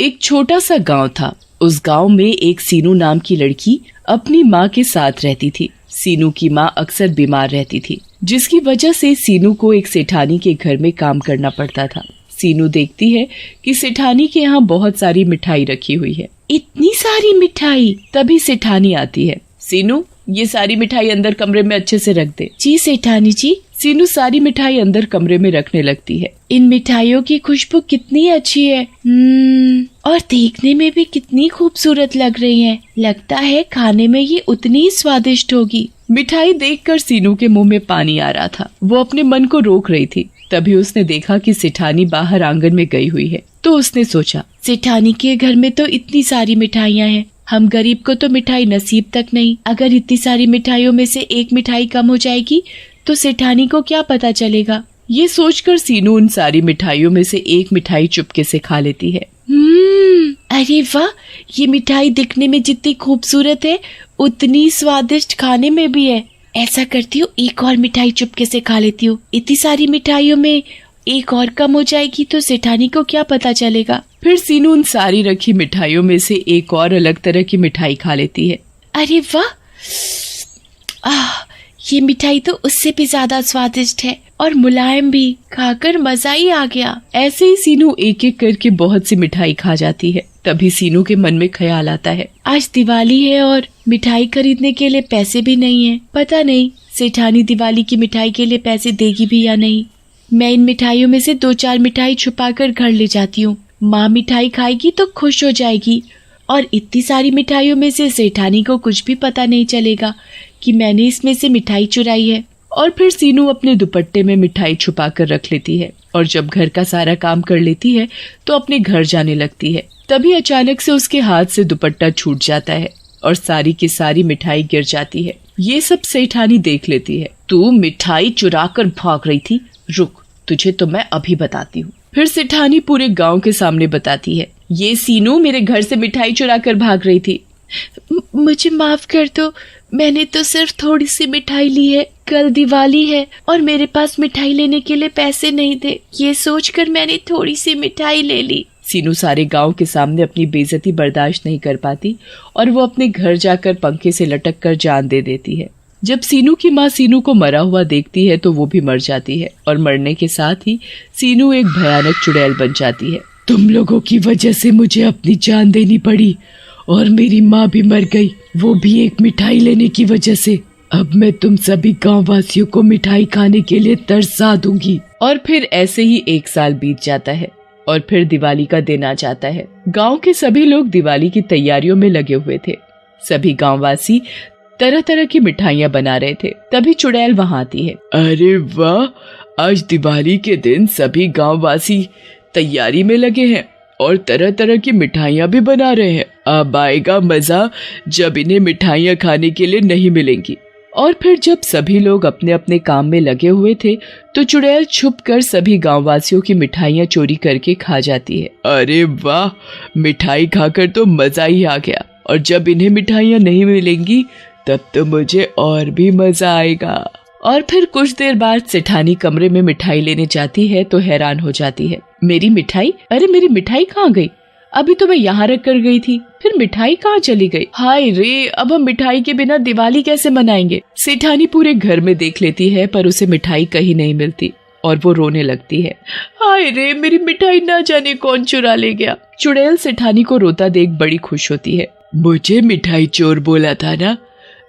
एक छोटा सा गांव था। उस गांव में एक सीनू नाम की लड़की अपनी माँ के साथ रहती थी। सीनू की माँ अक्सर बीमार रहती थी, जिसकी वजह से सीनू को एक सेठानी के घर में काम करना पड़ता था। सीनू देखती है कि सेठानी के यहाँ बहुत सारी मिठाई रखी हुई है। इतनी सारी मिठाई! तभी सेठानी आती है। सीनू, ये सारी मिठाई अंदर कमरे में अच्छे से रख दे। जी सेठानी जी। सीनू सारी मिठाई अंदर कमरे में रखने लगती है। इन मिठाइयों की खुशबू कितनी अच्छी है। और देखने में भी कितनी खूबसूरत लग रही है। लगता है खाने में ये उतनी ही स्वादिष्ट होगी। मिठाई देखकर सीनू के मुंह में पानी आ रहा था। वो अपने मन को रोक रही थी। तभी उसने देखा कि सेठानी बाहर आंगन में गई हुई है। तो उसने सोचा, सेठानी के घर में तो इतनी सारी मिठाइयाँ हैं, हम गरीब को तो मिठाई नसीब तक नहीं। अगर इतनी सारी मिठाइयों में से एक मिठाई कम हो जाएगी तो सेठानी को क्या पता चलेगा। ये सोचकर सीनू उन सारी मिठाइयों में से एक मिठाई चुपके से खा लेती है। अरे वाह, ये मिठाई दिखने में जितनी खूबसूरत है उतनी स्वादिष्ट खाने में भी है। ऐसा करती हूँ, एक और मिठाई चुपके से खा लेती हूँ। इतनी सारी मिठाइयों में एक और कम हो जाएगी तो सेठानी को क्या पता चलेगा। फिर सीनू उन सारी रखी मिठाइयों में से एक और अलग तरह की मिठाई खा लेती है। अरे वाह, ये मिठाई तो उससे भी ज्यादा स्वादिष्ट है और मुलायम भी। खाकर मजा ही आ गया। ऐसे ही सीनू एक एक करके बहुत सी मिठाई खा जाती है। तभी सीनू के मन में ख्याल आता है, आज दिवाली है और मिठाई खरीदने के लिए पैसे भी नहीं है। पता नहीं सेठानी दिवाली की मिठाई के लिए पैसे देगी भी या नहीं। मैं इन मिठाइयों में से 2-4 मिठाई छुपा कर घर ले जाती हूँ। माँ मिठाई खाएगी तो खुश हो जाएगी और इतनी सारी मिठाइयों में से सेठानी को कुछ भी पता नहीं चलेगा कि मैंने इसमें से मिठाई चुराई है। और फिर सीनू अपने दुपट्टे में मिठाई छुपा कर रख लेती है और जब घर का सारा काम कर लेती है तो अपने घर जाने लगती है। तभी अचानक से उसके हाथ से दुपट्टा छूट जाता है और सारी की सारी मिठाई गिर जाती है। ये सब सेठानी देख लेती है। तू मिठाई चुरा कर भाग रही थी, रुक, तुझे तो मैं अभी बताती हूँ। फिर सेठानी पूरे गांव के सामने बताती है, ये सीनू मेरे घर से मिठाई चुरा कर भाग रही थी। मुझे माफ कर दो, मैंने तो सिर्फ थोड़ी सी मिठाई ली है। कल दिवाली है और मेरे पास मिठाई लेने के लिए पैसे नहीं थे। ये सोचकर मैंने थोड़ी सी मिठाई ले ली। सीनू सारे गांव के सामने अपनी बेइज्जती बर्दाश्त नहीं कर पाती और वो अपने घर जाकर पंखे से लटक कर जान दे देती है। जब सीनू की माँ सीनू को मरा हुआ देखती है तो वो भी मर जाती है और मरने के साथ ही सीनू एक भयानक चुड़ैल बन जाती है। तुम लोगों की वजह से मुझे अपनी जान देनी पड़ी और मेरी माँ भी मर गई, वो भी एक मिठाई लेने की वजह से। अब मैं तुम सभी गाँव वासियों को मिठाई खाने के लिए तरसा दूंगी। और फिर ऐसे ही 1 साल बीत जाता है और फिर दिवाली का दिन आ जाता है। गांव के सभी लोग दिवाली की तैयारियों में लगे हुए थे। सभी गांववासी तरह तरह की मिठाइयाँ बना रहे थे। तभी चुड़ैल वहाँ आती है। अरे वाह, आज दिवाली के दिन सभी गांववासी तैयारी में लगे हैं और तरह तरह की मिठाइयाँ भी बना रहे हैं। अब आएगा मजा जब इन्हें मिठाइयाँ खाने के लिए नहीं मिलेंगी। और फिर जब सभी लोग अपने अपने काम में लगे हुए थे तो चुड़ैल छुपकर सभी गांववासियों की मिठाइयाँ चोरी करके खा जाती है। अरे वाह, मिठाई खाकर तो मजा ही आ गया और जब इन्हें मिठाइयाँ नहीं मिलेंगी तब तो मुझे और भी मजा आएगा। और फिर कुछ देर बाद सेठानी कमरे में मिठाई लेने जाती है तो हैरान हो जाती है। मेरी मिठाई? अरे मेरी मिठाई कहाँ गई? अभी तो मैं यहाँ रख कर गई थी, फिर मिठाई कहाँ चली गई? हाय रे, अब हम मिठाई के बिना दिवाली कैसे मनाएंगे? सेठानी पूरे घर में देख लेती है पर उसे मिठाई कहीं नहीं मिलती और वो रोने लगती है। हाय रे, मेरी मिठाई ना जाने कौन चुरा ले गया। चुड़ैल सेठानी को रोता देख बड़ी खुश होती है। मुझे मिठाई चोर बोला था ना,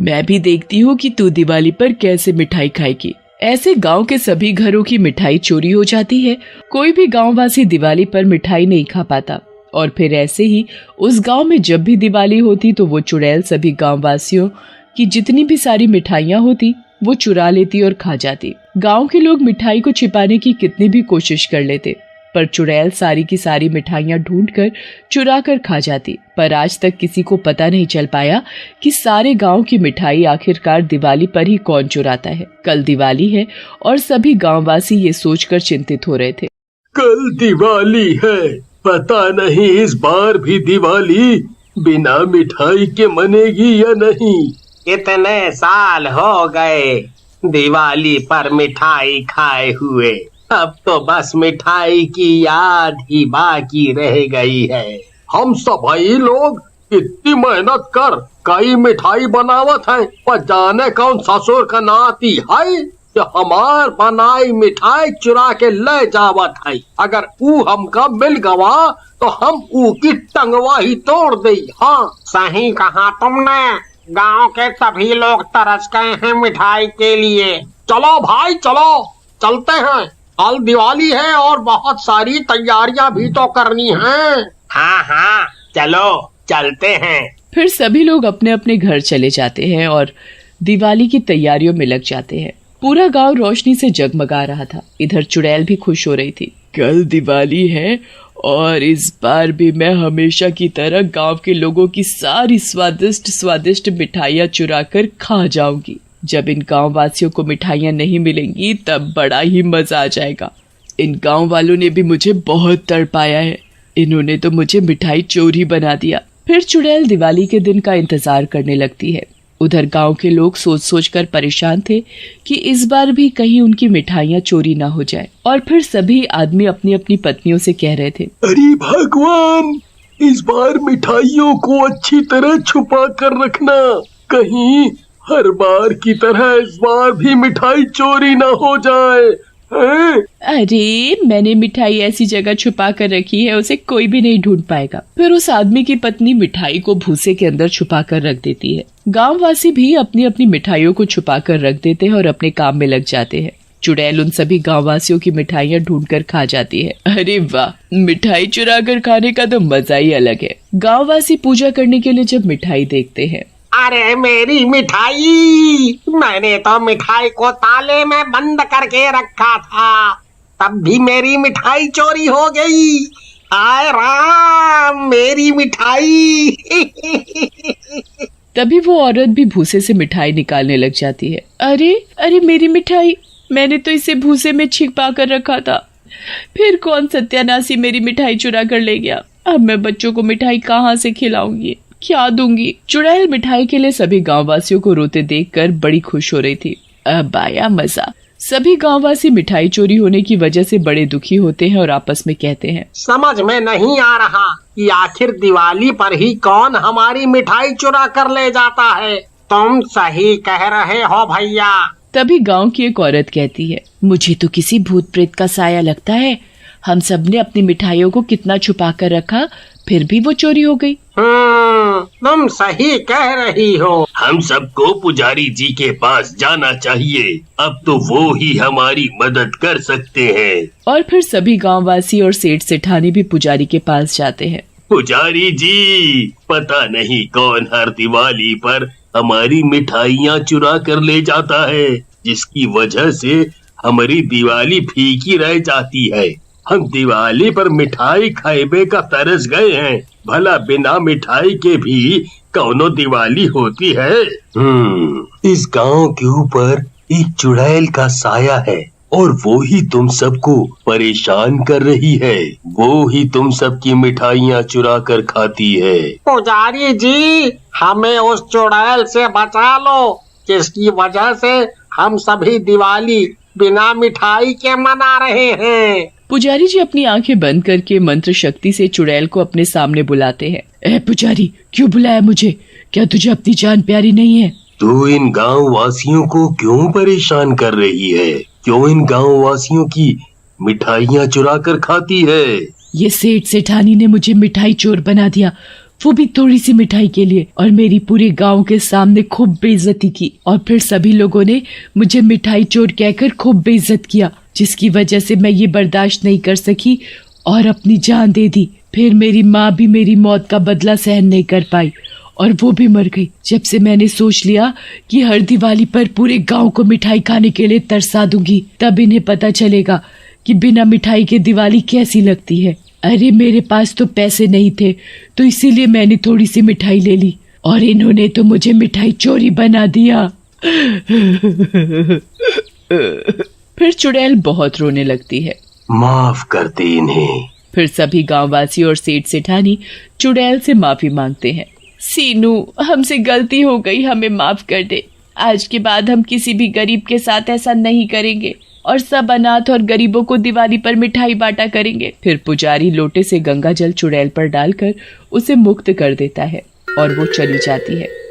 मैं भी देखती हूँ कि तू दिवाली पर कैसे मिठाई खाएगी। ऐसे गांव के सभी घरों की मिठाई चोरी हो जाती है। कोई भी गांववासी दिवाली पर मिठाई नहीं खा पाता और फिर ऐसे ही उस गांव में जब भी दिवाली होती तो वो चुड़ैल सभी गांववासियों की जितनी भी सारी मिठाइयाँ होती वो चुरा लेती और खा जाती। गांव के लोग मिठाई को छिपाने की कितनी भी कोशिश कर लेते पर चुड़ैल सारी की सारी मिठाइयाँ ढूंढकर चुरा कर खा जाती। पर आज तक किसी को पता नहीं चल पाया कि सारे गांव की मिठाई आखिरकार दिवाली पर ही कौन चुराता है। कल दिवाली है और सभी गांववासी ये सोचकर चिंतित हो रहे थे। कल दिवाली है, पता नहीं इस बार भी दिवाली बिना मिठाई के मनेगी या नहीं। इतने साल हो गए दिवाली पर मिठाई खाए हुए, अब तो बस मिठाई की याद ही बाकी रह गई है। हम सभी लोग इतनी मेहनत कर कई मिठाई बनावत है, पर जाने कौन ससुर का नाती है जो हमार बनाई मिठाई चुरा के ले जावत है। अगर ऊ हमका मिल गवा तो हम ऊ की टंगवा ही तोड़ दे। हाँ, सही कहा तुमने। गांव के सभी लोग तरस गए हैं मिठाई के लिए। चलो भाई चलो, चलते हैं। कल दिवाली है और बहुत सारी तैयारियां भी तो करनी हैं। हाँ हाँ, चलो चलते हैं। फिर सभी लोग अपने अपने घर चले जाते हैं और दिवाली की तैयारियों में लग जाते हैं। पूरा गांव रोशनी से जगमगा रहा था। इधर चुड़ैल भी खुश हो रही थी। कल दिवाली है और इस बार भी मैं हमेशा की तरह गांव के लोगों की सारी स्वादिष्ट स्वादिष्ट मिठाइयाँ चुरा कर खा जाऊंगी। जब इन गांव वासियों को मिठाइयाँ नहीं मिलेंगी तब बड़ा ही मजा आ जाएगा। इन गांव वालों ने भी मुझे बहुत तड़पाया है। इन्होंने तो मुझे मिठाई चोरी बना दिया। फिर चुड़ैल दिवाली के दिन का इंतजार करने लगती है। उधर गांव के लोग सोच सोच कर परेशान थे कि इस बार भी कहीं उनकी मिठाइयाँ चोरी ना हो जाए। और फिर सभी आदमी अपनी अपनी पत्नियों से कह रहे थे, अरे भगवान, इस बार मिठाइयों को अच्छी तरह छुपा कर रखना, कहीं हर बार की तरह इस बार भी मिठाई चोरी ना हो जाए। अरे मैंने मिठाई ऐसी जगह छुपा कर रखी है उसे कोई भी नहीं ढूंढ पाएगा। फिर उस आदमी की पत्नी मिठाई को भूसे के अंदर छुपा कर रख देती है। गांववासी भी अपनी अपनी मिठाइयों को छुपा कर रख देते हैं और अपने काम में लग जाते हैं। चुड़ैल उन सभी गांववासियों की मिठाइयाँ ढूंढ कर खा जाती है। अरे वाह, मिठाई चुरा कर खाने का तो मजा ही अलग है। गांववासी पूजा करने के लिए जब मिठाई देखते हैं, अरे मेरी मिठाई, मैंने तो मिठाई को ताले में बंद करके रखा था, तब भी मेरी मिठाई चोरी हो गई। आय राम, मेरी मिठाई। तभी वो औरत भी भूसे से मिठाई निकालने लग जाती है। अरे अरे मेरी मिठाई, मैंने तो इसे भूसे में छिपा कर रखा था। फिर कौन सत्यानाशी मेरी मिठाई चुरा कर ले गया। अब मैं बच्चों को मिठाई कहाँ से खिलाऊंगी, क्या दूंगी। चुड़ैल मिठाई के लिए सभी गांववासियों को रोते देखकर बड़ी खुश हो रही थी। अब आया मजा। सभी गांववासी मिठाई चोरी होने की वजह से बड़े दुखी होते हैं और आपस में कहते हैं, समझ में नहीं आ रहा कि आखिर दिवाली पर ही कौन हमारी मिठाई चुरा कर ले जाता है। तुम सही कह रहे हो भैया। तभी गांव की एक औरत कहती है, मुझे तो किसी भूत प्रेत का साया लगता है। हम सब ने अपनी मिठाइयों को कितना छुपा कर रखा, फिर भी वो चोरी हो गई। तुम सही कह रही हो। हम सबको पुजारी जी के पास जाना चाहिए, अब तो वो ही हमारी मदद कर सकते हैं। और फिर सभी गांववासी और सेठ सेठानी भी पुजारी के पास जाते हैं। पुजारी जी, पता नहीं कौन हर दिवाली पर हमारी मिठाइयाँ चुरा कर ले जाता है, जिसकी वजह से हमारी दिवाली फीकी रह जाती है। हम दिवाली पर मिठाई खाइबे का तरस गए हैं। भला बिना मिठाई के भी कौनो दिवाली होती है। इस गांव के ऊपर एक चुड़ैल का साया है और वो ही तुम सबको परेशान कर रही है। वो ही तुम सबकी मिठाइयाँ चुरा कर खाती है। पुजारी जी, हमें उस चुड़ैल से बचा लो, जिसकी वजह से हम सभी दिवाली बिना मिठाई के मना रहे हैं। पुजारी जी अपनी आंखें बंद करके मंत्र शक्ति से चुड़ैल को अपने सामने बुलाते हैं। ए पुजारी, क्यों बुलाया मुझे? क्या तुझे अपनी जान प्यारी नहीं है? तू इन गांव वासियों को क्यों परेशान कर रही है? क्यों इन गांव वासियों की मिठाइयाँ चुरा कर खाती है? ये सेठ सेठानी ने मुझे मिठाई चोर बना दिया, वो भी थोड़ी सी मिठाई के लिए, और मेरी पूरे गांव के सामने खूब बेइज्जती की। और फिर सभी लोगों ने मुझे मिठाई चोर कहकर खूब बेइज्जत किया, जिसकी वजह से मैं ये बर्दाश्त नहीं कर सकी और अपनी जान दे दी। फिर मेरी माँ भी मेरी मौत का बदला सहन नहीं कर पाई और वो भी मर गई। जब से मैंने सोच लिया कि हर दिवाली पर पूरे गांव को मिठाई खाने के लिए तरसा दूंगी, तब इन्हें पता चलेगा कि बिना मिठाई के दिवाली कैसी लगती है। अरे मेरे पास तो पैसे नहीं थे, तो इसीलिए मैंने थोड़ी सी मिठाई ले ली और इन्होंने तो मुझे मिठाई चोरी बना दिया। फिर चुड़ैल बहुत रोने लगती है। माफ कर दे इन्हें। फिर सभी गांववासी और सेठ सेठानी चुड़ैल से माफी मांगते हैं। सीनू, हमसे गलती हो गई, हमें माफ कर दे। आज के बाद हम किसी भी गरीब के साथ ऐसा नहीं करेंगे। और सब अनाथ और गरीबों को दिवाली पर मिठाई बांटा करेंगे। फिर पुजारी लोटे से गंगा जल चुड़ैल पर डालकर उसे मुक्त कर देता है और वो चली जाती है।